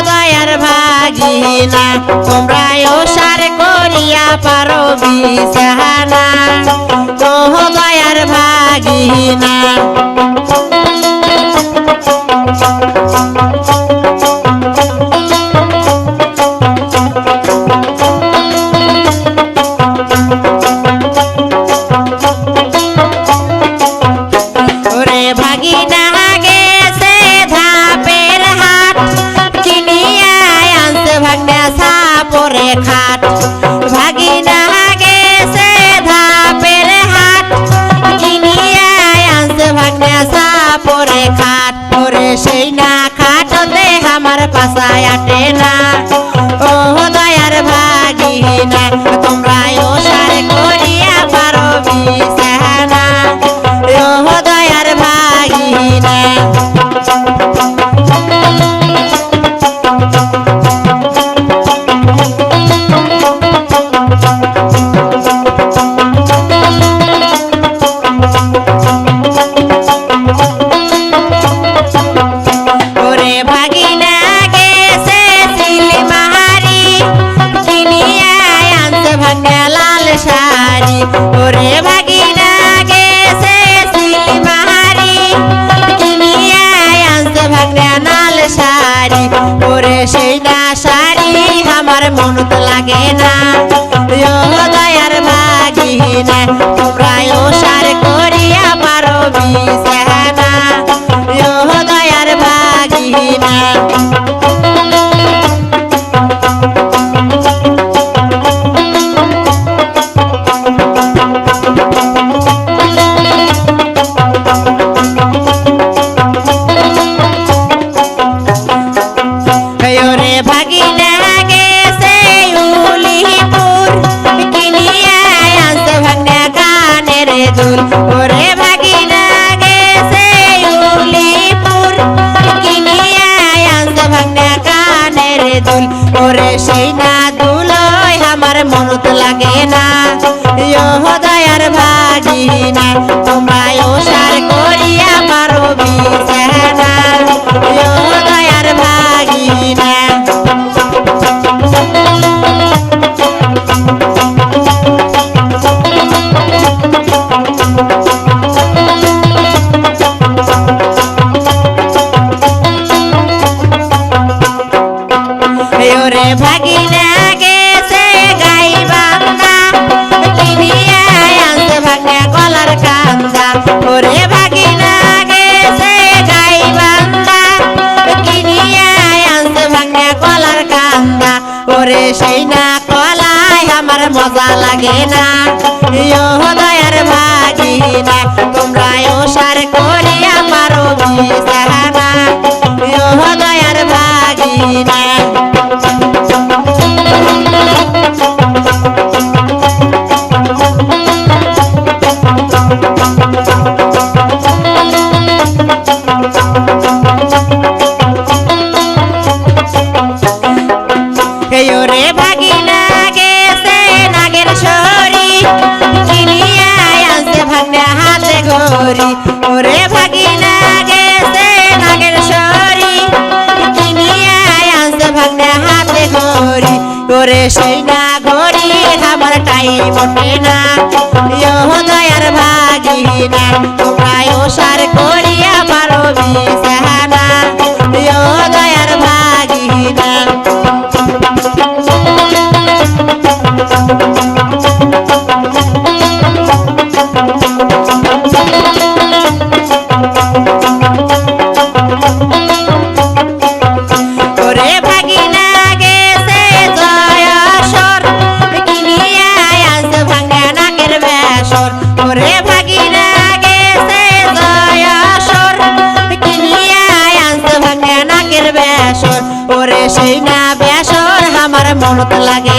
দয়ার ভাগিনা তোমরা ওসার করিয়া পারো বিছানা ও দয়ার ভাগিনা খাট ভাগিনা গেছে ধাপের হাট কিনিয়া আনছে ভাগনা সাপরে খাট পরে সেই না খাটতে আমার পাশায় আটে না ও দয়ার ভাগিনা তোমরা ওসার করিয়া পারো বিছানা ও দয়ার ভাগিনা ওরে ভাগিনা গেছে সিলমারি কিনিয়া আনছে ভাগনা নাল শাড়ি ওরে সেই না শাড়ি আমার মনত লাগে না ও দয়ার ভাগিনা তোমরা ওসার করিয়া পারো বিছানা ও দয়ার ভাগিনা ভাগিনা গেছে উলিপুর কিনিয়া আনছে ভাগনা কানের দুল ওরে ভাগিনা গেছে উলিপুর কিনিয়া আনছে ভাগনা কানের দুল ওরে সেই না দুলই আমার মনত লাগে না ও দয়ার ভাগিনা তোমরা ওসার করিয়া পারো বিছানা ও দয়ার ভাগিনা ওরে ভাগিনা গেছে গাই বান্দা কিনিয়া আনছে ভাগনা গলার কান্দা ওরে ভাগিনা গেছে গাই বান্দা কিনিয়া আনছে ভাগনা গলার কান্দা ওরে সেই না কলাই আমার মজা লাগে না ও দয়ার ভাগিনা তোমরা ওসার করিয়া পারো বিছানা ও দয়ার ভাগিনা ওরে ভাগিনা গেছে নাগের সরি কিনিয়া আনছে ভাগনা হাতে ঘড়ি ওরে ভাগিনা গেছে নাগের সরি কিনিয়া আনছে ভাগনা হাতে ঘড়ি ওরে সেই না ঘড়ি আমার টাইম ওঠে না ও দয়ার ভাগিনা তোমরা ওসার করিয়া পারো বিছানা ও দয়ার ভাগিনা ওরে ভাগিনা গেছে জয়সর কিনিয়া আনছে ভাগনা নাকের বেসর ওরে ভাগিনা গেছে জয়সর কিনিয়া আনছে ভাগনা নাকের বেসর ওরে সেই না বেসর আমার মনত লাগে